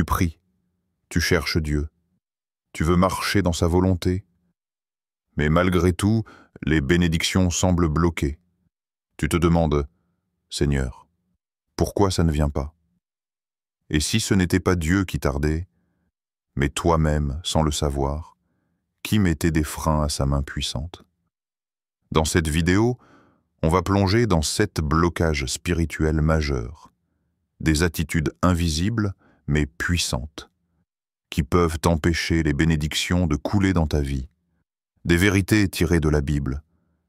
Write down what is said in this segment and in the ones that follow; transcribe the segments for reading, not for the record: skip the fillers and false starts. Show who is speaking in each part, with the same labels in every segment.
Speaker 1: Tu pries, tu cherches Dieu, tu veux marcher dans sa volonté, mais malgré tout, les bénédictions semblent bloquées. Tu te demandes, Seigneur, pourquoi ça ne vient pas? Et si ce n'était pas Dieu qui tardait, mais toi-même, sans le savoir, qui mettait des freins à sa main puissante? Dans cette vidéo, on va plonger dans 7 blocages spirituels majeurs, des attitudes invisibles mais puissantes, qui peuvent empêcher les bénédictions de couler dans ta vie, des vérités tirées de la Bible,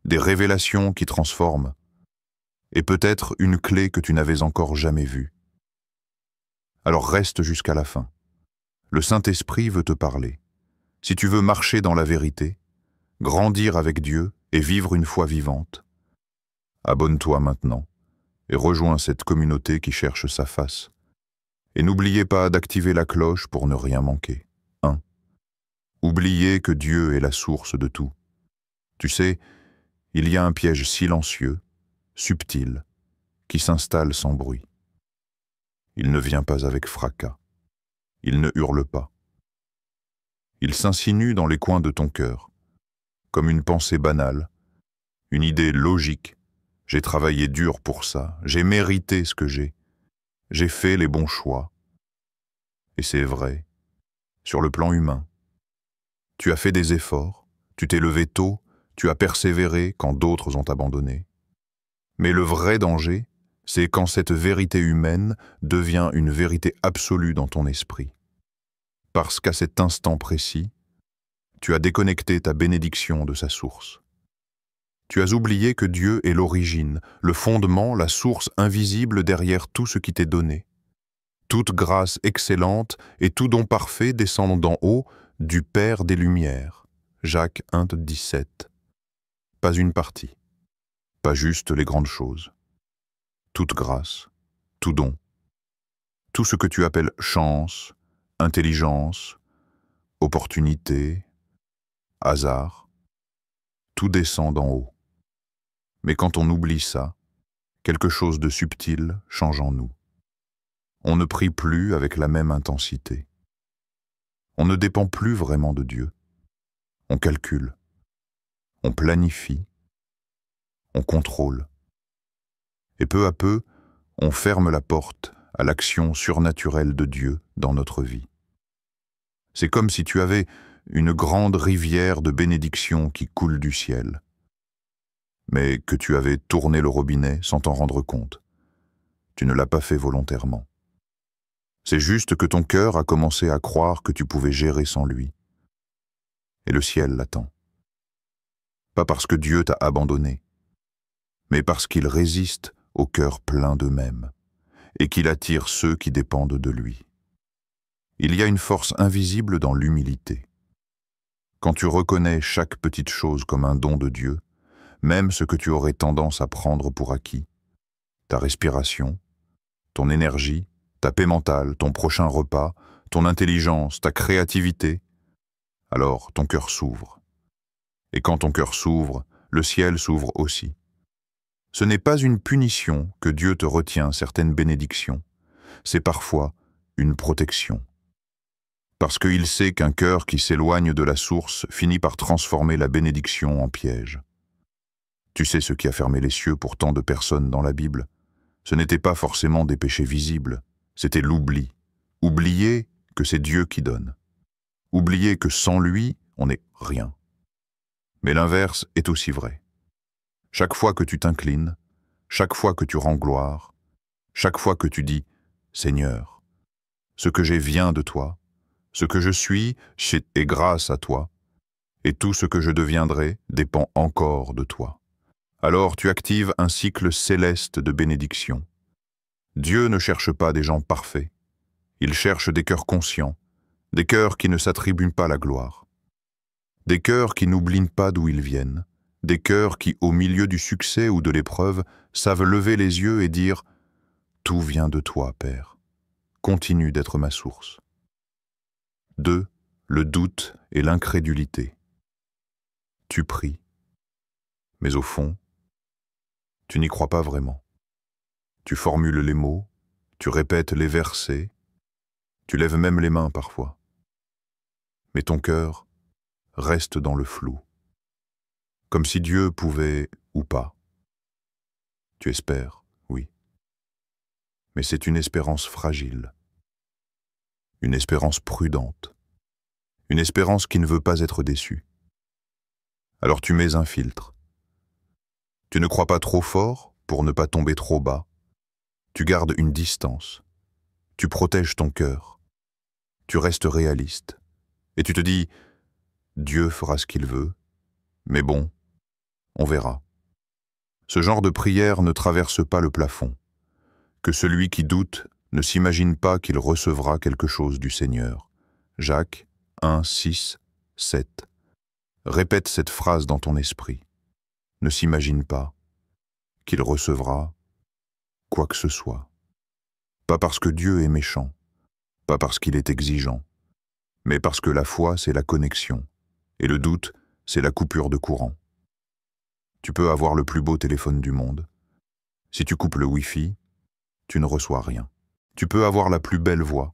Speaker 1: des révélations qui transforment, et peut-être une clé que tu n'avais encore jamais vue. Alors reste jusqu'à la fin. Le Saint-Esprit veut te parler. Si tu veux marcher dans la vérité, grandir avec Dieu et vivre une foi vivante, abonne-toi maintenant et rejoins cette communauté qui cherche sa face. Et n'oubliez pas d'activer la cloche pour ne rien manquer. 1. Oubliez que Dieu est la source de tout. Tu sais, il y a un piège silencieux, subtil, qui s'installe sans bruit. Il ne vient pas avec fracas. Il ne hurle pas. Il s'insinue dans les coins de ton cœur, comme une pensée banale, une idée logique. J'ai travaillé dur pour ça, j'ai mérité ce que j'ai fait les bons choix. Et c'est vrai, sur le plan humain. Tu as fait des efforts, tu t'es levé tôt, tu as persévéré quand d'autres ont abandonné. Mais le vrai danger, c'est quand cette vérité humaine devient une vérité absolue dans ton esprit. Parce qu'à cet instant précis, tu as déconnecté ta bénédiction de sa source. Tu as oublié que Dieu est l'origine, le fondement, la source invisible derrière tout ce qui t'est donné. Toute grâce excellente et tout don parfait descendent d'en haut, du Père des Lumières. Jacques 1,17. Pas une partie, pas juste les grandes choses. Toute grâce, tout don, tout ce que tu appelles chance, intelligence, opportunité, hasard, tout descend d'en haut. Mais quand on oublie ça, quelque chose de subtil change en nous. On ne prie plus avec la même intensité. On ne dépend plus vraiment de Dieu. On calcule, on planifie, on contrôle. Et peu à peu, on ferme la porte à l'action surnaturelle de Dieu dans notre vie. C'est comme si tu avais une grande rivière de bénédictions qui coule du ciel, mais que tu avais tourné le robinet sans t'en rendre compte. Tu ne l'as pas fait volontairement. C'est juste que ton cœur a commencé à croire que tu pouvais gérer sans lui. Et le ciel l'attend. Pas parce que Dieu t'a abandonné, mais parce qu'il résiste au cœur plein d'eux-mêmes et qu'il attire ceux qui dépendent de lui. Il y a une force invisible dans l'humilité. Quand tu reconnais chaque petite chose comme un don de Dieu, même ce que tu aurais tendance à prendre pour acquis, ta respiration, ton énergie, ta paix mentale, ton prochain repas, ton intelligence, ta créativité, alors ton cœur s'ouvre. Et quand ton cœur s'ouvre, le ciel s'ouvre aussi. Ce n'est pas une punition que Dieu te retient certaines bénédictions, c'est parfois une protection. Parce qu'il sait qu'un cœur qui s'éloigne de la source finit par transformer la bénédiction en piège. Tu sais ce qui a fermé les cieux pour tant de personnes dans la Bible? Ce n'était pas forcément des péchés visibles, c'était l'oubli. Oublier que c'est Dieu qui donne. Oublier que sans lui, on n'est rien. Mais l'inverse est aussi vrai. Chaque fois que tu t'inclines, chaque fois que tu rends gloire, chaque fois que tu dis « Seigneur, ce que j'ai vient de toi, ce que je suis est grâce à toi, et tout ce que je deviendrai dépend encore de toi. » Alors tu actives un cycle céleste de bénédiction. Dieu ne cherche pas des gens parfaits, il cherche des cœurs conscients, des cœurs qui ne s'attribuent pas la gloire, des cœurs qui n'oublient pas d'où ils viennent, des cœurs qui, au milieu du succès ou de l'épreuve, savent lever les yeux et dire « Tout vient de toi, Père, continue d'être ma source. » 2. Le doute et l'incrédulité. Tu pries, mais au fond, tu n'y crois pas vraiment. Tu formules les mots, tu répètes les versets, Tu lèves même les mains parfois. Mais ton cœur reste dans le flou, comme si Dieu pouvait ou pas. Tu espères, oui. Mais c'est une espérance fragile, une espérance prudente, une espérance qui ne veut pas être déçue. Alors tu mets un filtre. Tu ne crois pas trop fort pour ne pas tomber trop bas. Tu gardes une distance. Tu protèges ton cœur. Tu restes réaliste. Et tu te dis, Dieu fera ce qu'il veut, mais bon, on verra. Ce genre de prière ne traverse pas le plafond. Que celui qui doute ne s'imagine pas qu'il recevra quelque chose du Seigneur. Jacques 1, 6, 7. Répète cette phrase dans ton esprit. Ne s'imagine pas qu'il recevra quoi que ce soit. Pas parce que Dieu est méchant, pas parce qu'il est exigeant, mais parce que la foi, c'est la connexion, et le doute, c'est la coupure de courant. Tu peux avoir le plus beau téléphone du monde. Si tu coupes le Wi-Fi, tu ne reçois rien. Tu peux avoir la plus belle voix,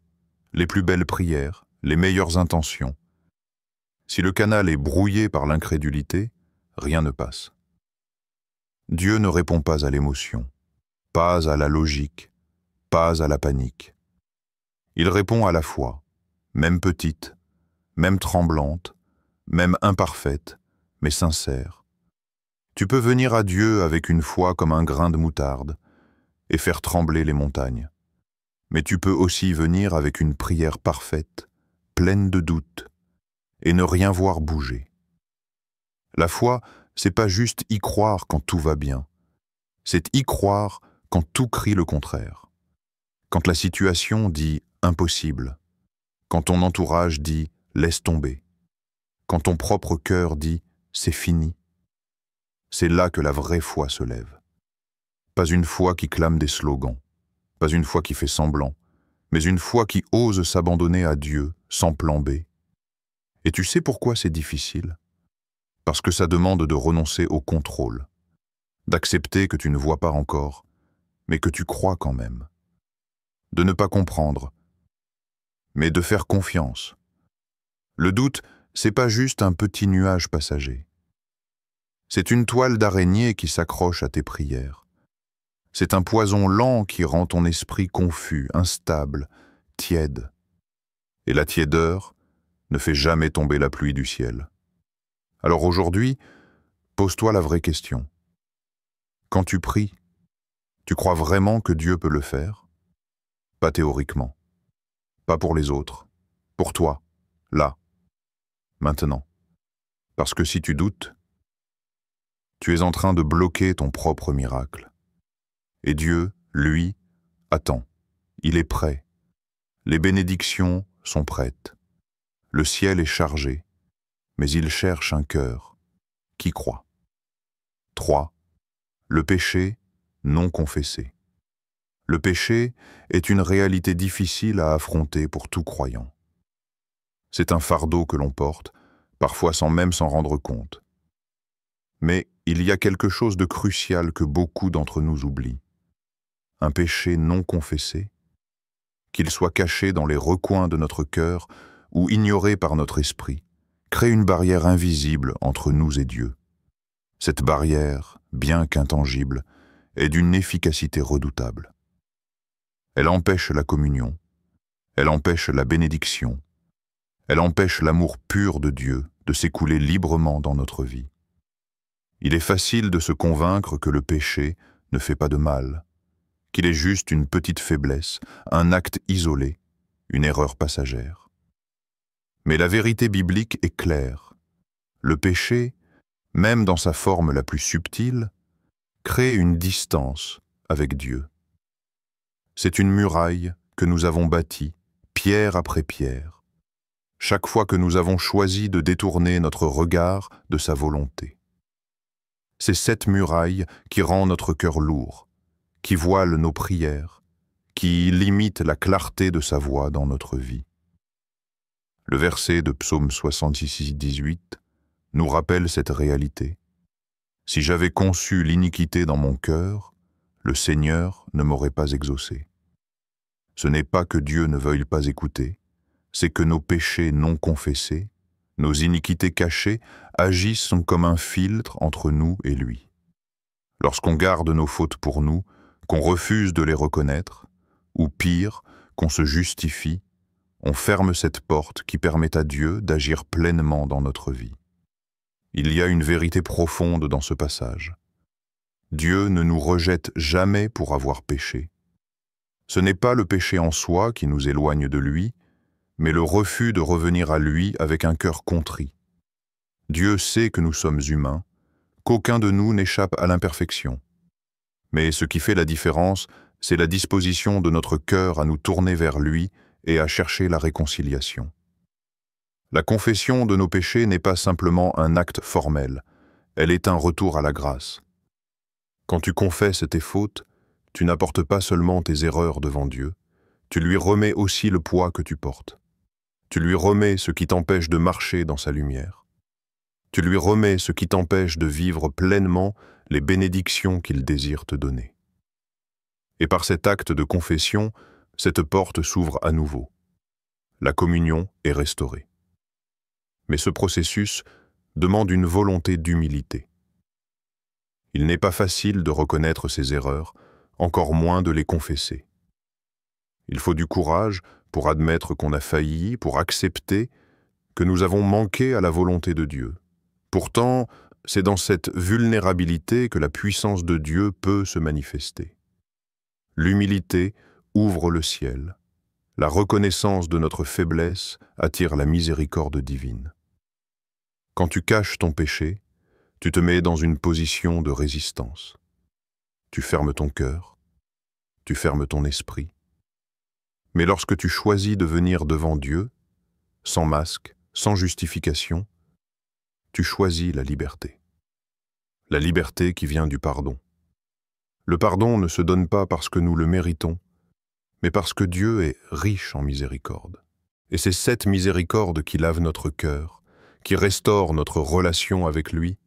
Speaker 1: les plus belles prières, les meilleures intentions. Si le canal est brouillé par l'incrédulité, rien ne passe. Dieu ne répond pas à l'émotion, pas à la logique, pas à la panique. Il répond à la foi, même petite, même tremblante, même imparfaite, mais sincère. Tu peux venir à Dieu avec une foi comme un grain de moutarde et faire trembler les montagnes. Mais tu peux aussi venir avec une prière parfaite, pleine de doutes, et ne rien voir bouger. La foi, c'est pas juste y croire quand tout va bien, c'est y croire quand tout crie le contraire. Quand la situation dit impossible, quand ton entourage dit laisse tomber, quand ton propre cœur dit c'est fini. C'est là que la vraie foi se lève. Pas une foi qui clame des slogans, pas une foi qui fait semblant, mais une foi qui ose s'abandonner à Dieu sans plan B. Et tu sais pourquoi c'est difficile? Parce que ça demande de renoncer au contrôle, d'accepter que tu ne vois pas encore, mais que tu crois quand même. De ne pas comprendre, mais de faire confiance. Le doute, c'est pas juste un petit nuage passager. C'est une toile d'araignée qui s'accroche à tes prières. C'est un poison lent qui rend ton esprit confus, instable, tiède. Et la tiédeur ne fait jamais tomber la pluie du ciel. Alors aujourd'hui, pose-toi la vraie question. Quand tu pries, tu crois vraiment que Dieu peut le faire? Pas théoriquement. Pas pour les autres. Pour toi. Là. Maintenant. Parce que si tu doutes, tu es en train de bloquer ton propre miracle. Et Dieu, lui, attend. Il est prêt. Les bénédictions sont prêtes. Le ciel est chargé, mais il cherche un cœur qui croit. 3. Le péché non confessé. Le péché est une réalité difficile à affronter pour tout croyant. C'est un fardeau que l'on porte, parfois sans même s'en rendre compte. Mais il y a quelque chose de crucial que beaucoup d'entre nous oublient. Un péché non confessé, qu'il soit caché dans les recoins de notre cœur ou ignoré par notre esprit, crée une barrière invisible entre nous et Dieu. Cette barrière, bien qu'intangible, est d'une efficacité redoutable. Elle empêche la communion, elle empêche la bénédiction, elle empêche l'amour pur de Dieu de s'écouler librement dans notre vie. Il est facile de se convaincre que le péché ne fait pas de mal, qu'il est juste une petite faiblesse, un acte isolé, une erreur passagère. Mais la vérité biblique est claire. Le péché, même dans sa forme la plus subtile, crée une distance avec Dieu. C'est une muraille que nous avons bâtie, pierre après pierre, chaque fois que nous avons choisi de détourner notre regard de sa volonté. C'est cette muraille qui rend notre cœur lourd, qui voile nos prières, qui limite la clarté de sa voix dans notre vie. Le verset de Psaume 66, 18 nous rappelle cette réalité. Si j'avais conçu l'iniquité dans mon cœur, le Seigneur ne m'aurait pas exaucé. Ce n'est pas que Dieu ne veuille pas écouter, c'est que nos péchés non confessés, nos iniquités cachées, agissent comme un filtre entre nous et lui. Lorsqu'on garde nos fautes pour nous, qu'on refuse de les reconnaître, ou pire, qu'on se justifie, on ferme cette porte qui permet à Dieu d'agir pleinement dans notre vie. Il y a une vérité profonde dans ce passage. Dieu ne nous rejette jamais pour avoir péché. Ce n'est pas le péché en soi qui nous éloigne de lui, mais le refus de revenir à lui avec un cœur contrit. Dieu sait que nous sommes humains, qu'aucun de nous n'échappe à l'imperfection. Mais ce qui fait la différence, c'est la disposition de notre cœur à nous tourner vers lui et à chercher la réconciliation. La confession de nos péchés n'est pas simplement un acte formel, elle est un retour à la grâce. Quand tu confesses tes fautes, tu n'apportes pas seulement tes erreurs devant Dieu, tu lui remets aussi le poids que tu portes. Tu lui remets ce qui t'empêche de marcher dans sa lumière. Tu lui remets ce qui t'empêche de vivre pleinement les bénédictions qu'il désire te donner. Et par cet acte de confession, cette porte s'ouvre à nouveau. La communion est restaurée. Mais ce processus demande une volonté d'humilité. Il n'est pas facile de reconnaître ses erreurs, encore moins de les confesser. Il faut du courage pour admettre qu'on a failli, pour accepter que nous avons manqué à la volonté de Dieu. Pourtant, c'est dans cette vulnérabilité que la puissance de Dieu peut se manifester. L'humilité ouvre le ciel. La reconnaissance de notre faiblesse attire la miséricorde divine. Quand tu caches ton péché, tu te mets dans une position de résistance. Tu fermes ton cœur, tu fermes ton esprit. Mais lorsque tu choisis de venir devant Dieu, sans masque, sans justification, tu choisis la liberté. La liberté qui vient du pardon. Le pardon ne se donne pas parce que nous le méritons, mais parce que Dieu est riche en miséricorde. Et c'est cette miséricorde qui lave notre cœur, qui restaure notre relation avec lui,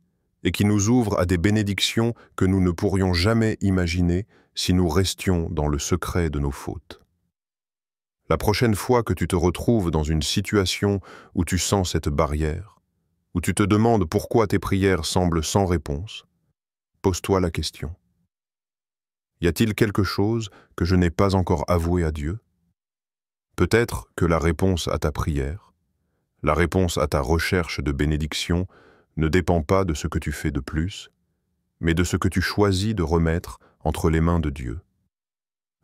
Speaker 1: et qui nous ouvre à des bénédictions que nous ne pourrions jamais imaginer si nous restions dans le secret de nos fautes. La prochaine fois que tu te retrouves dans une situation où tu sens cette barrière, où tu te demandes pourquoi tes prières semblent sans réponse, pose-toi la question. Y a-t-il quelque chose que je n'ai pas encore avoué à Dieu? Peut-être que la réponse à ta prière, la réponse à ta recherche de bénédiction ne dépend pas de ce que tu fais de plus, mais de ce que tu choisis de remettre entre les mains de Dieu.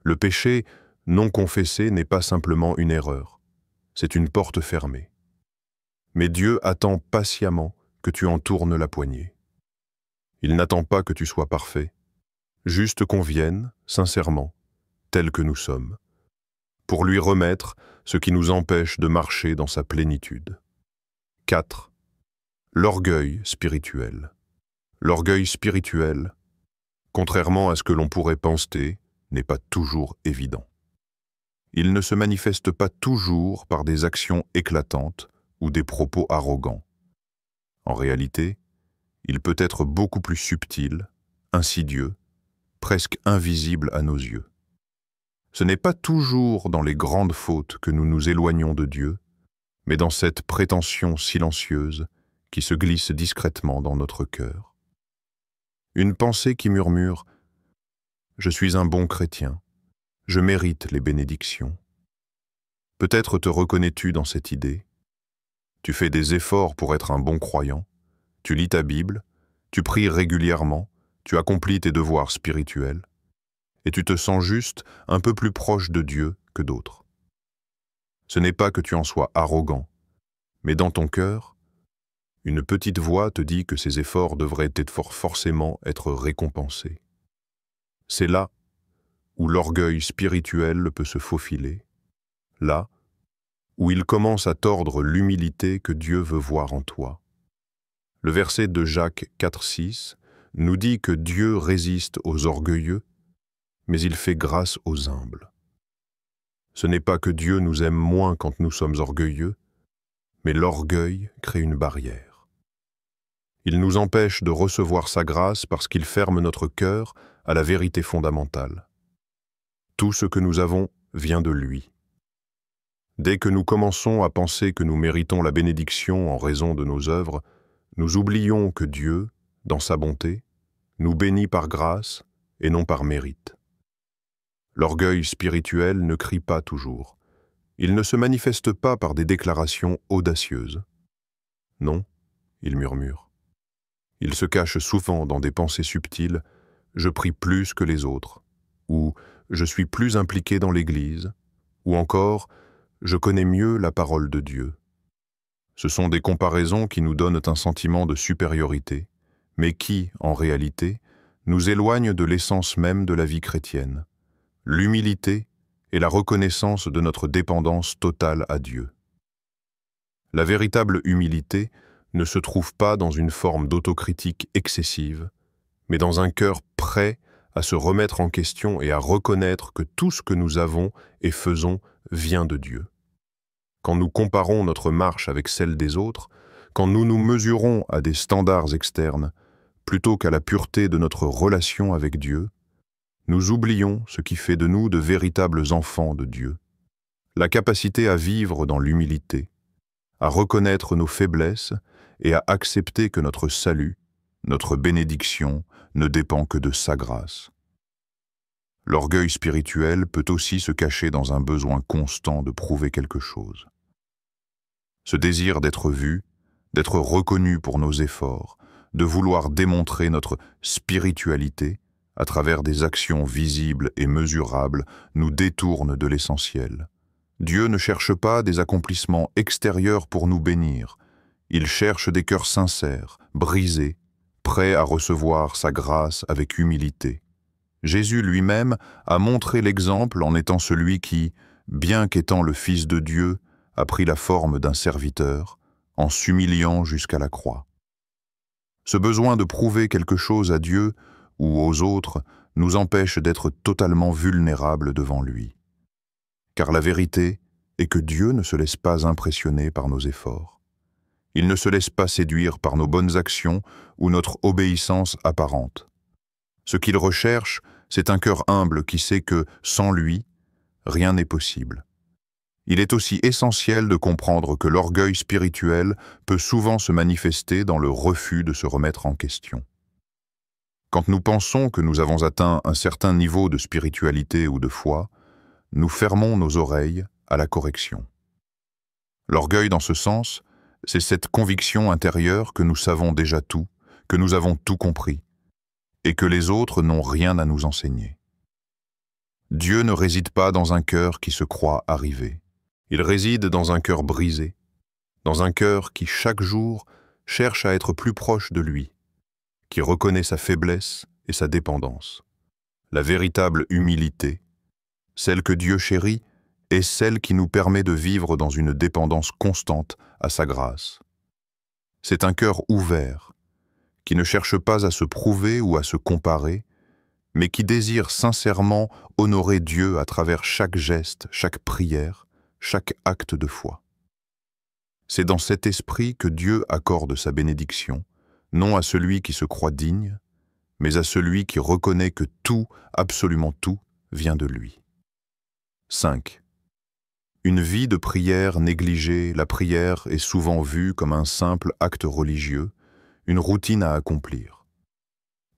Speaker 1: Le péché non confessé n'est pas simplement une erreur, c'est une porte fermée. Mais Dieu attend patiemment que tu en tournes la poignée. Il n'attend pas que tu sois parfait, juste qu'on vienne, sincèrement, tel que nous sommes, pour lui remettre ce qui nous empêche de marcher dans sa plénitude. 4. L'orgueil spirituel. L'orgueil spirituel, contrairement à ce que l'on pourrait penser, n'est pas toujours évident. Il ne se manifeste pas toujours par des actions éclatantes ou des propos arrogants. En réalité, il peut être beaucoup plus subtil, insidieux, presque invisible à nos yeux. Ce n'est pas toujours dans les grandes fautes que nous nous éloignons de Dieu, mais dans cette prétention silencieuse qui se glisse discrètement dans notre cœur. Une pensée qui murmure « Je suis un bon chrétien, je mérite les bénédictions ». Peut-être te reconnais-tu dans cette idée. Tu fais des efforts pour être un bon croyant, tu lis ta Bible, tu pries régulièrement, tu accomplis tes devoirs spirituels, et tu te sens juste un peu plus proche de Dieu que d'autres. Ce n'est pas que tu en sois arrogant, mais dans ton cœur, une petite voix te dit que ces efforts devraient forcément être récompensés. C'est là où l'orgueil spirituel peut se faufiler, là où il commence à tordre l'humilité que Dieu veut voir en toi. Le verset de Jacques 4,6 nous dit que Dieu résiste aux orgueilleux, mais il fait grâce aux humbles. Ce n'est pas que Dieu nous aime moins quand nous sommes orgueilleux, mais l'orgueil crée une barrière. Il nous empêche de recevoir sa grâce parce qu'il ferme notre cœur à la vérité fondamentale. Tout ce que nous avons
Speaker 2: vient de lui. Dès que nous commençons à penser que nous méritons la bénédiction en raison de nos œuvres, nous oublions que Dieu, dans sa bonté, nous bénit par grâce et non par mérite. L'orgueil spirituel ne crie pas toujours. Il ne se manifeste pas par des déclarations audacieuses. Non, il murmure. Il se cache souvent dans des pensées subtiles « je prie plus que les autres » ou « je suis plus impliqué dans l'Église » ou encore « je connais mieux la parole de Dieu ». Ce sont des comparaisons qui nous donnent un sentiment de supériorité, mais qui, en réalité, nous éloignent de l'essence même de la vie chrétienne, l'humilité et la reconnaissance de notre dépendance totale à Dieu. La véritable humilité ne se trouve pas dans une forme d'autocritique excessive, mais dans un cœur prêt à se remettre en question et à reconnaître que tout ce que nous avons et faisons vient de Dieu. Quand nous comparons notre marche avec celle des autres, quand nous nous mesurons à des standards externes, plutôt qu'à la pureté de notre relation avec Dieu, nous oublions ce qui fait de nous de véritables enfants de Dieu. La capacité à vivre dans l'humilité, à reconnaître nos faiblesses et à accepter que notre salut, notre bénédiction, ne dépend que de sa grâce. L'orgueil spirituel peut aussi se cacher dans un besoin constant de prouver quelque chose. Ce désir d'être vu, d'être reconnu pour nos efforts, de vouloir démontrer notre spiritualité à travers des actions visibles et mesurables nous détourne de l'essentiel. Dieu ne cherche pas des accomplissements extérieurs pour nous bénir. Il cherche des cœurs sincères, brisés, prêts à recevoir sa grâce avec humilité. Jésus lui-même a montré l'exemple en étant celui qui, bien qu'étant le Fils de Dieu, a pris la forme d'un serviteur, en s'humiliant jusqu'à la croix. Ce besoin de prouver quelque chose à Dieu ou aux autres nous empêche d'être totalement vulnérables devant lui. Car la vérité est que Dieu ne se laisse pas impressionner par nos efforts. Il ne se laisse pas séduire par nos bonnes actions ou notre obéissance apparente. Ce qu'il recherche, c'est un cœur humble qui sait que, sans lui, rien n'est possible. Il est aussi essentiel de comprendre que l'orgueil spirituel peut souvent se manifester dans le refus de se remettre en question. Quand nous pensons que nous avons atteint un certain niveau de spiritualité ou de foi, nous fermons nos oreilles à la correction. L'orgueil, dans ce sens, c'est cette conviction intérieure que nous savons déjà tout, que nous avons tout compris, et que les autres n'ont rien à nous enseigner. Dieu ne réside pas dans un cœur qui se croit arrivé. Il réside dans un cœur brisé, dans un cœur qui, chaque jour, cherche à être plus proche de lui, qui reconnaît sa faiblesse et sa dépendance. La véritable humilité, celle que Dieu chérit, est celle qui nous permet de vivre dans une dépendance constante à sa grâce. C'est un cœur ouvert, qui ne cherche pas à se prouver ou à se comparer, mais qui désire sincèrement honorer Dieu à travers chaque geste, chaque prière, chaque acte de foi. C'est dans cet esprit que Dieu accorde sa bénédiction, non à celui qui se croit digne, mais à celui qui reconnaît que tout, absolument tout, vient de lui. 5. Une vie de prière négligée, la prière est souvent vue comme un simple acte religieux, une routine à accomplir.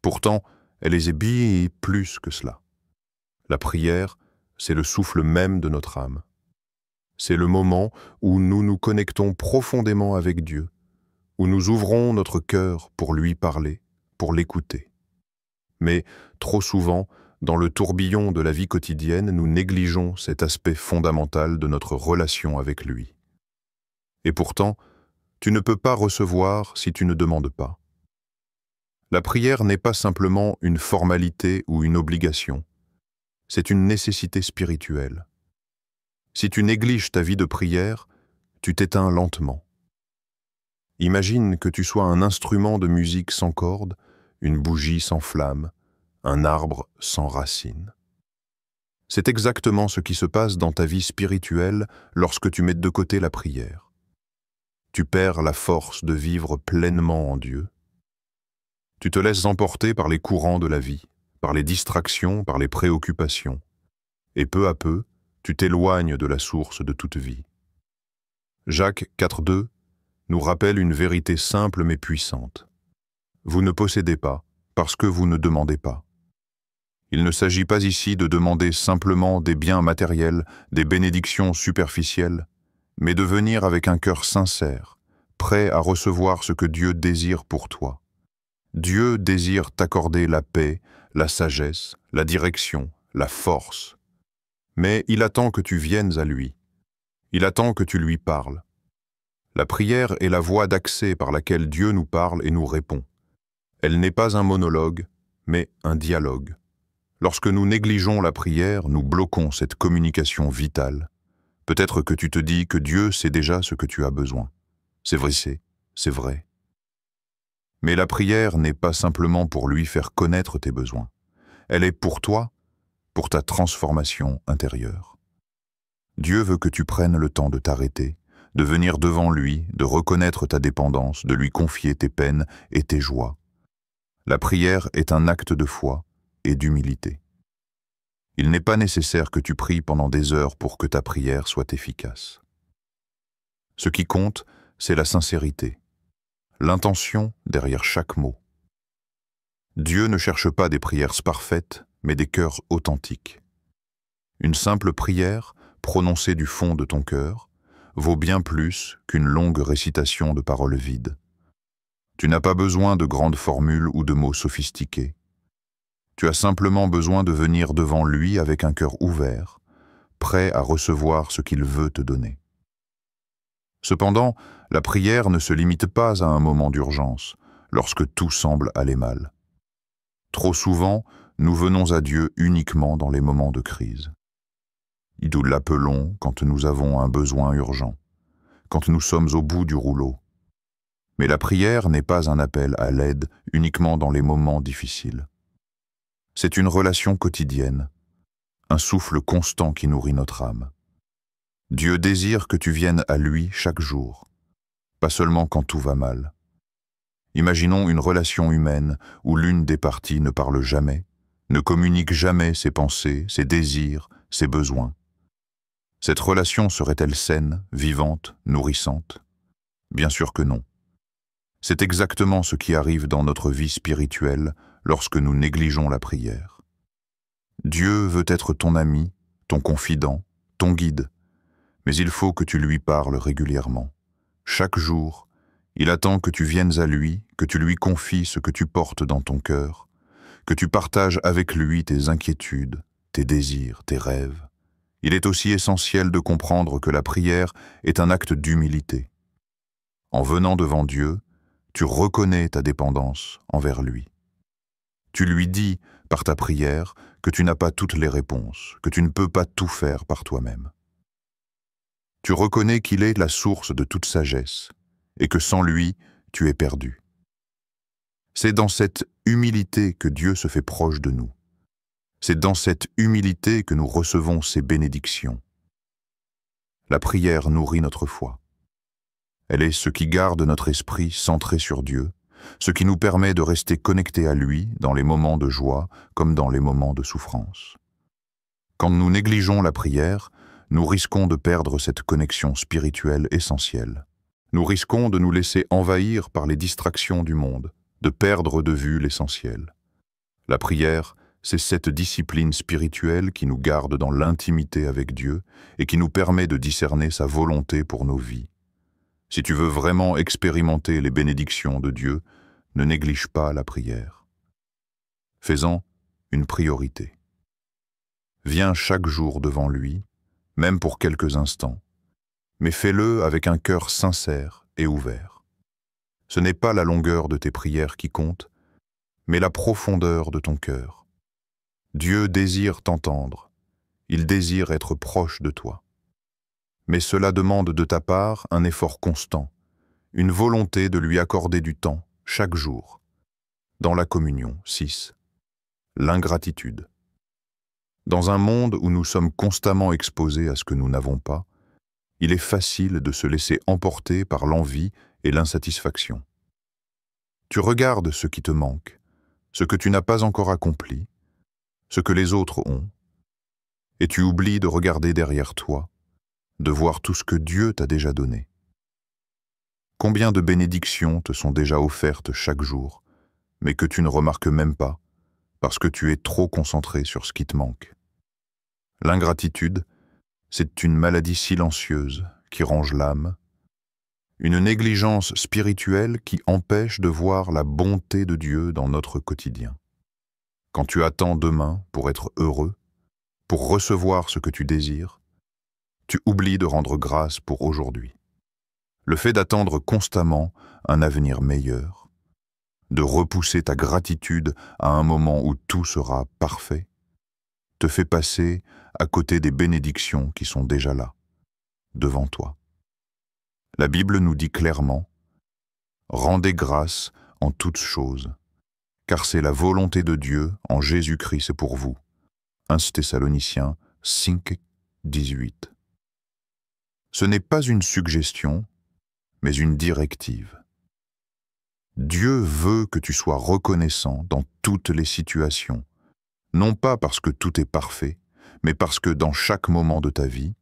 Speaker 2: Pourtant, elle est bien plus que cela. La prière, c'est le souffle même de notre âme. C'est le moment où nous nous connectons profondément avec Dieu, où nous ouvrons notre cœur pour lui parler, pour l'écouter. Mais, trop souvent, dans le tourbillon de la vie quotidienne, nous négligeons cet aspect fondamental de notre relation avec lui. Et pourtant, tu ne peux pas recevoir si tu ne demandes pas. La prière n'est pas simplement une formalité ou une obligation, c'est une nécessité spirituelle. Si tu négliges ta vie de prière, tu t'éteins lentement. Imagine que tu sois un instrument de musique sans cordes, une bougie sans flamme, un arbre sans racines. C'est exactement ce qui se passe dans ta vie spirituelle lorsque tu mets de côté la prière. Tu perds la force de vivre pleinement en Dieu. Tu te laisses emporter par les courants de la vie, par les distractions, par les préoccupations. Et peu à peu, tu t'éloignes de la source de toute vie. Jacques 4,2 nous rappelle une vérité simple mais puissante. Vous ne possédez pas parce que vous ne demandez pas. Il ne s'agit pas ici de demander simplement des biens matériels, des bénédictions superficielles, mais de venir avec un cœur sincère, prêt à recevoir ce que Dieu désire pour toi. Dieu désire t'accorder la paix, la sagesse, la direction, la force. Mais il attend que tu viennes à lui. Il attend que tu lui parles. La prière est la voie d'accès par laquelle Dieu nous parle et nous répond. Elle n'est pas un monologue, mais un dialogue. Lorsque nous négligeons la prière, nous bloquons cette communication vitale. Peut-être que tu te dis que Dieu sait déjà ce que tu as besoin. C'est vrai. Mais la prière n'est pas simplement pour lui faire connaître tes besoins. Elle est pour toi, pour ta transformation intérieure. Dieu veut que tu prennes le temps de t'arrêter, de venir devant lui, de reconnaître ta dépendance, de lui confier tes peines et tes joies. La prière est un acte de foi et d'humilité. Il n'est pas nécessaire que tu pries pendant des heures pour que ta prière soit efficace. Ce qui compte, c'est la sincérité, l'intention derrière chaque mot. Dieu ne cherche pas des prières parfaites, mais des cœurs authentiques. Une simple prière, prononcée du fond de ton cœur, vaut bien plus qu'une longue récitation de paroles vides. Tu n'as pas besoin de grandes formules ou de mots sophistiqués. Tu as simplement besoin de venir devant lui avec un cœur ouvert, prêt à recevoir ce qu'il veut te donner. Cependant, la prière ne se limite pas à un moment d'urgence, lorsque tout semble aller mal. Trop souvent, nous venons à Dieu uniquement dans les moments de crise. Nous l'appelons quand nous avons un besoin urgent, quand nous sommes au bout du rouleau. Mais la prière n'est pas un appel à l'aide uniquement dans les moments difficiles. C'est une relation quotidienne, un souffle constant qui nourrit notre âme. Dieu désire que tu viennes à lui chaque jour, pas seulement quand tout va mal. Imaginons une relation humaine où l'une des parties ne parle jamais, ne communique jamais ses pensées, ses désirs, ses besoins. Cette relation serait-elle saine, vivante, nourrissante? Bien sûr que non. C'est exactement ce qui arrive dans notre vie spirituelle lorsque nous négligeons la prière. Dieu veut être ton ami, ton confident, ton guide, mais il faut que tu lui parles régulièrement. Chaque jour, il attend que tu viennes à lui, que tu lui confies ce que tu portes dans ton cœur, que tu partages avec lui tes inquiétudes, tes désirs, tes rêves. Il est aussi essentiel de comprendre que la prière est un acte d'humilité. En venant devant Dieu, tu reconnais ta dépendance envers lui. Tu lui dis, par ta prière, que tu n'as pas toutes les réponses, que tu ne peux pas tout faire par toi-même. Tu reconnais qu'il est la source de toute sagesse, et que sans lui, tu es perdu. C'est dans cette humilité que Dieu se fait proche de nous. C'est dans cette humilité que nous recevons ses bénédictions. La prière nourrit notre foi. Elle est ce qui garde notre esprit centré sur Dieu, ce qui nous permet de rester connectés à lui dans les moments de joie comme dans les moments de souffrance. Quand nous négligeons la prière, nous risquons de perdre cette connexion spirituelle essentielle. Nous risquons de nous laisser envahir par les distractions du monde, de perdre de vue l'essentiel. La prière, c'est cette discipline spirituelle qui nous garde dans l'intimité avec Dieu et qui nous permet de discerner sa volonté pour nos vies. Si tu veux vraiment expérimenter les bénédictions de Dieu, ne néglige pas la prière. Fais-en une priorité. Viens chaque jour devant lui, même pour quelques instants, mais fais-le avec un cœur sincère et ouvert. Ce n'est pas la longueur de tes prières qui compte, mais la profondeur de ton cœur. Dieu désire t'entendre, il désire être proche de toi. Mais cela demande de ta part un effort constant, une volonté de lui accorder du temps, chaque jour. Dans la communion, 6. L'ingratitude. Dans un monde où nous sommes constamment exposés à ce que nous n'avons pas, il est facile de se laisser emporter par l'envie et l'insatisfaction. Tu regardes ce qui te manque, ce que tu n'as pas encore accompli, ce que les autres ont,
Speaker 1: et tu oublies de regarder derrière toi, de voir tout ce que Dieu t'a déjà donné. Combien de bénédictions te sont déjà offertes chaque jour, mais que tu ne remarques même pas, parce que tu es trop concentré sur ce qui te manque. L'ingratitude, c'est une maladie silencieuse qui ronge l'âme, une négligence spirituelle qui empêche de voir la bonté de Dieu dans notre quotidien. Quand tu attends demain pour être heureux, pour recevoir ce que tu désires, tu oublies de rendre grâce pour aujourd'hui. Le fait d'attendre constamment un avenir meilleur, de repousser ta gratitude à un moment où tout sera parfait, te fait passer à côté des bénédictions qui sont déjà là, devant toi. La Bible nous dit clairement « Rendez grâce en toutes choses, car c'est la volonté de Dieu en Jésus-Christ pour vous. » 1 Thessaloniciens 5, 18. Ce n'est pas une suggestion, mais une directive. Dieu veut que tu sois reconnaissant dans toutes les situations, non pas parce que tout est parfait, mais parce que dans chaque moment de ta vie,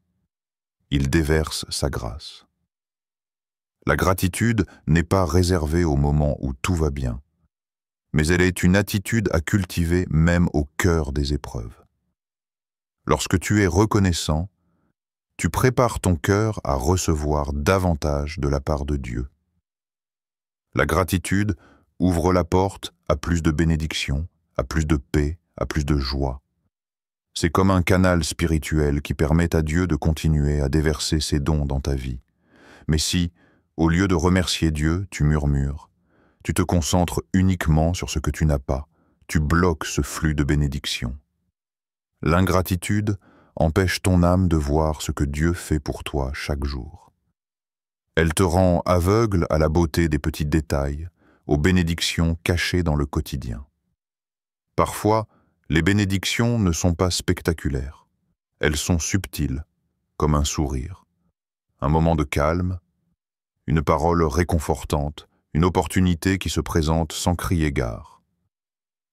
Speaker 1: il déverse sa grâce. La gratitude n'est pas réservée au moment où tout va bien, mais elle est une attitude à cultiver même au cœur des épreuves. Lorsque tu es reconnaissant, tu prépares ton cœur à recevoir davantage de la part de Dieu. La gratitude ouvre la porte à plus de bénédictions, à plus de paix, à plus de joie. C'est comme un canal spirituel qui permet à Dieu de continuer à déverser ses dons dans ta vie. Mais si, au lieu de remercier Dieu, tu murmures, tu te concentres uniquement sur ce que tu n'as pas, tu bloques ce flux de bénédictions. L'ingratitude empêche ton âme de voir ce que Dieu fait pour toi chaque jour. Elle te rend aveugle à la beauté des petits détails, aux bénédictions cachées dans le quotidien. Parfois, les bénédictions ne sont pas spectaculaires. Elles sont subtiles, comme un sourire, un moment de calme, une parole réconfortante, une opportunité qui se présente sans crier gare.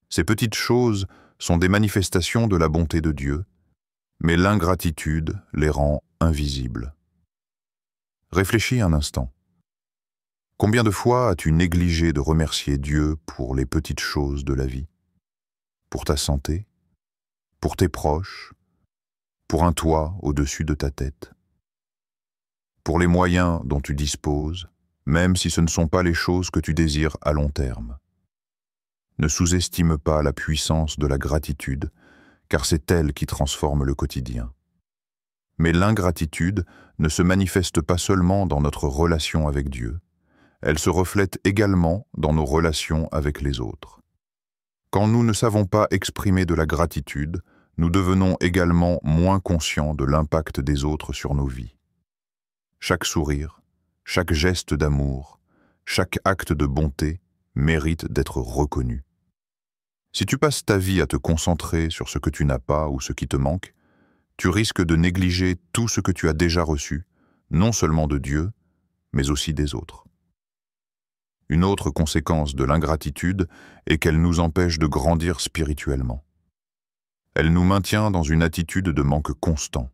Speaker 1: Ces petites choses sont des manifestations de la bonté de Dieu, mais l'ingratitude les rend invisibles. Réfléchis un instant. Combien de fois as-tu négligé de remercier Dieu pour les petites choses de la vie? Pour ta santé? Pour tes proches? Pour un toit au-dessus de ta tête? Pour les moyens dont tu disposes, même si ce ne sont pas les choses que tu désires à long terme? Ne sous-estime pas la puissance de la gratitude, car c'est elle qui transforme le quotidien. Mais l'ingratitude ne se manifeste pas seulement dans notre relation avec Dieu, elle se reflète également dans nos relations avec les autres. Quand nous ne savons pas exprimer de la gratitude, nous devenons également moins conscients de l'impact des autres sur nos vies. Chaque sourire, chaque geste d'amour, chaque acte de bonté mérite d'être reconnu. Si tu passes ta vie à te concentrer sur ce que tu n'as pas ou ce qui te manque, tu risques de négliger tout ce que tu as déjà reçu, non seulement de Dieu, mais aussi des autres. Une autre conséquence de l'ingratitude est qu'elle nous empêche de grandir spirituellement. Elle nous maintient dans une attitude de manque constant.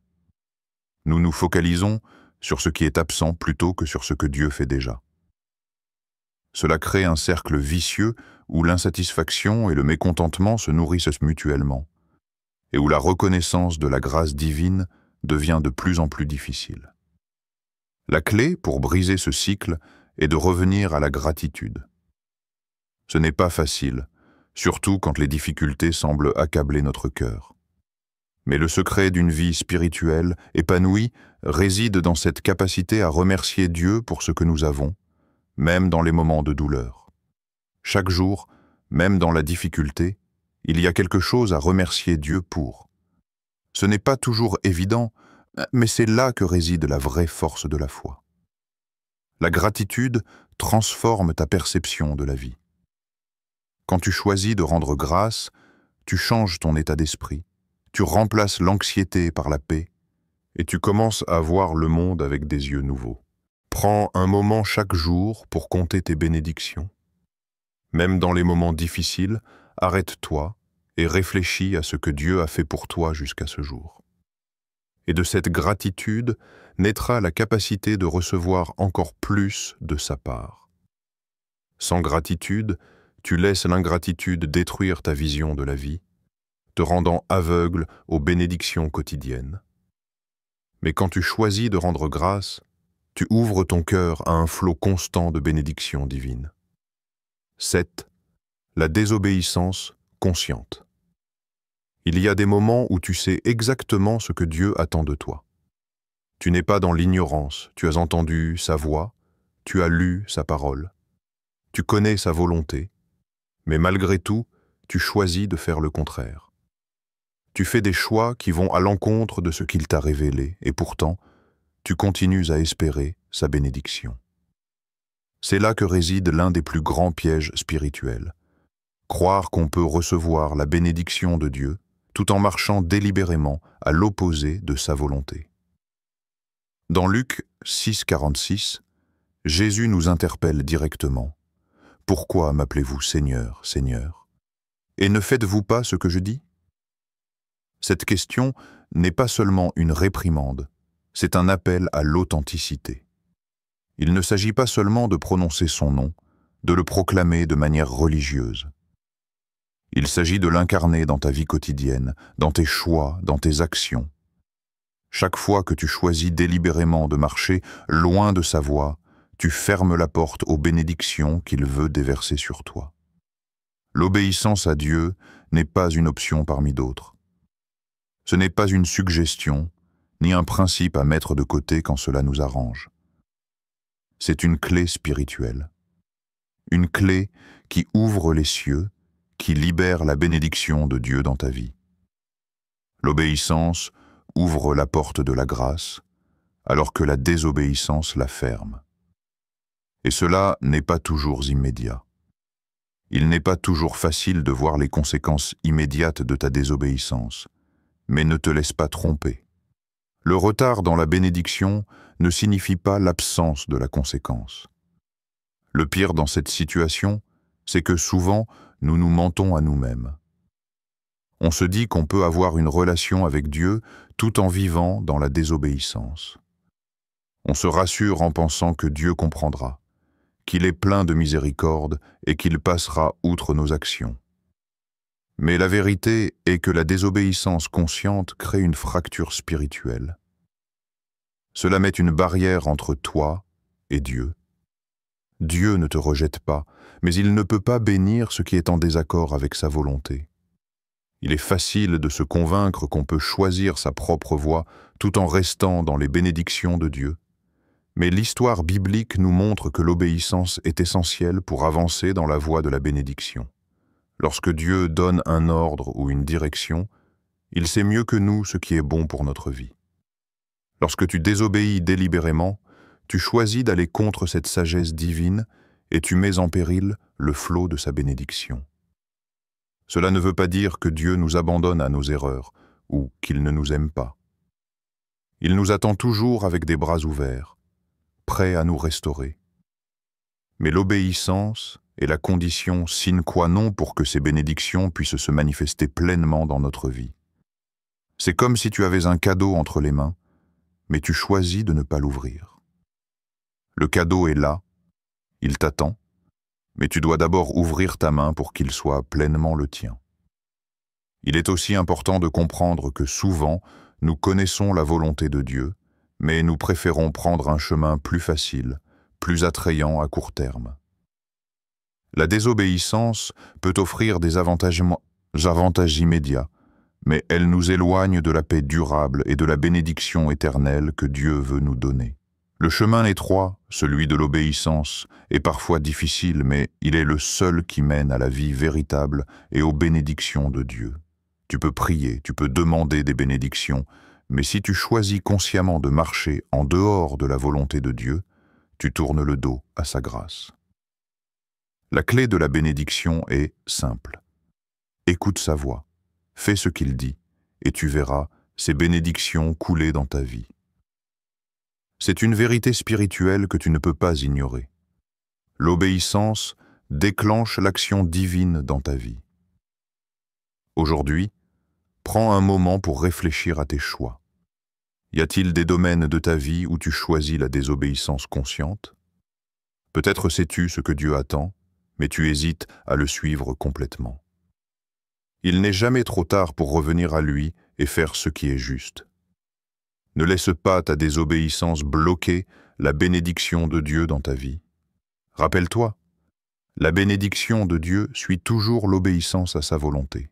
Speaker 1: Nous nous focalisons sur ce qui est absent plutôt que sur ce que Dieu fait déjà. Cela crée un cercle vicieux où l'insatisfaction et le mécontentement se nourrissent mutuellement, et où la reconnaissance de la grâce divine devient de plus en plus difficile. La clé pour briser ce cycle est de revenir à la gratitude. Ce n'est pas facile, surtout quand les difficultés semblent accabler notre cœur. Mais le secret d'une vie spirituelle épanouie réside dans cette capacité à remercier Dieu pour ce que nous avons, même dans les moments de douleur. Chaque jour, même dans la difficulté, il y a quelque chose à remercier Dieu pour. Ce n'est pas toujours évident, mais c'est là que réside la vraie force de la foi. La gratitude transforme ta perception de la vie. Quand tu choisis de rendre grâce, tu changes ton état d'esprit, tu remplaces l'anxiété par la paix, et tu commences à voir le monde avec des yeux nouveaux. Prends un moment chaque jour pour compter tes bénédictions. Même dans les moments difficiles, arrête-toi et réfléchis à ce que Dieu a fait pour toi jusqu'à ce jour.
Speaker 2: Et de cette gratitude naîtra la capacité de recevoir encore plus de sa part. Sans gratitude, tu laisses l'ingratitude détruire ta vision de la vie, te rendant aveugle aux bénédictions quotidiennes. Mais quand tu choisis de rendre grâce, tu ouvres ton cœur à un flot constant de bénédictions divines. 7. La désobéissance consciente. Il y a des moments où tu sais exactement ce que Dieu attend de toi. Tu n'es pas dans l'ignorance, tu as entendu sa voix, tu as lu sa parole, tu connais sa volonté, mais malgré tout, tu choisis de faire le contraire. Tu fais des choix qui vont à l'encontre de ce qu'il t'a révélé, et pourtant, tu continues à espérer sa bénédiction. C'est là que réside l'un des plus grands pièges spirituels. Croire qu'on peut recevoir la bénédiction de Dieu tout en marchant délibérément à l'opposé de sa volonté. Dans Luc 6,46, Jésus nous interpelle directement. « Pourquoi m'appelez-vous Seigneur, Seigneur? Et ne faites-vous pas ce que je dis ?» Cette question n'est pas seulement une réprimande, c'est un appel à l'authenticité. Il ne s'agit pas seulement de prononcer son nom, de le proclamer de manière religieuse. Il s'agit de l'incarner dans ta vie quotidienne, dans tes choix, dans tes actions. Chaque fois que tu choisis délibérément de marcher loin de sa voie, tu fermes la porte aux bénédictions qu'il veut déverser sur toi. L'obéissance à Dieu n'est pas une option parmi d'autres. Ce n'est pas une suggestion, ni un principe à mettre de côté quand cela nous arrange. C'est une clé spirituelle. Une clé qui ouvre les cieux, qui libère la bénédiction de Dieu dans ta vie. L'obéissance ouvre la porte de la grâce, alors que la désobéissance la ferme. Et cela n'est pas toujours immédiat. Il n'est pas toujours facile de voir les conséquences immédiates de ta désobéissance, mais ne te laisse pas tromper. Le retard dans la bénédiction ne signifie pas l'absence de la conséquence. Le pire dans cette situation, c'est que souvent, nous nous mentons à nous-mêmes. On se dit qu'on peut avoir une relation avec Dieu tout en vivant dans la désobéissance. On se rassure en pensant que Dieu comprendra, qu'il est plein de miséricorde et qu'il passera outre nos actions. Mais la vérité est que la désobéissance consciente crée une fracture spirituelle. Cela met une barrière entre toi et Dieu. Dieu ne te rejette pas, mais il ne peut pas bénir ce qui est en désaccord avec sa volonté. Il est facile de se convaincre qu'on peut choisir sa propre voie tout en restant dans les bénédictions de Dieu. Mais l'histoire biblique nous montre que l'obéissance est essentielle pour avancer dans la voie de la bénédiction. Lorsque Dieu donne un ordre ou une direction, il sait mieux que nous ce qui est bon pour notre vie. Lorsque tu désobéis délibérément, tu choisis d'aller contre cette sagesse divine et tu mets en péril le flot de sa bénédiction. Cela ne veut pas dire que Dieu nous abandonne à nos erreurs ou qu'il ne nous aime pas. Il nous attend toujours avec des bras ouverts, prêt à nous restaurer. Mais l'obéissance est la condition sine qua non pour que ces bénédictions puissent se manifester pleinement dans notre vie. C'est comme si tu avais un cadeau entre les mains, mais tu choisis de ne pas l'ouvrir. Le cadeau est là, il t'attend, mais tu dois d'abord ouvrir ta main pour qu'il soit pleinement le tien. Il est aussi important de comprendre que souvent, nous connaissons la volonté de Dieu, mais nous préférons prendre un chemin plus facile, plus attrayant à court terme. La désobéissance peut offrir des avantages immédiats, mais elle nous éloigne de la paix durable et de la bénédiction éternelle que Dieu veut nous donner. Le chemin étroit, celui de l'obéissance, est parfois difficile, mais il est le seul qui mène à la vie véritable et aux bénédictions de Dieu. Tu peux prier, tu peux demander des bénédictions, mais si tu choisis consciemment de marcher en dehors de la volonté de Dieu, tu tournes le dos à sa grâce. La clé de la bénédiction est simple. Écoute sa voix, fais ce qu'il dit, et tu verras ces bénédictions couler dans ta vie. C'est une vérité spirituelle que tu ne peux pas ignorer. L'obéissance déclenche l'action divine dans ta vie. Aujourd'hui, prends un moment pour réfléchir à tes choix.
Speaker 1: Y a-t-il des domaines de ta vie où tu choisis la désobéissance consciente? Peut-être sais-tu ce que Dieu attend, mais tu hésites à le suivre complètement. Il n'est jamais trop tard pour revenir à lui et faire ce qui est juste. Ne laisse pas ta désobéissance bloquer la bénédiction de Dieu dans ta vie. Rappelle-toi, la bénédiction de Dieu suit toujours l'obéissance à sa volonté.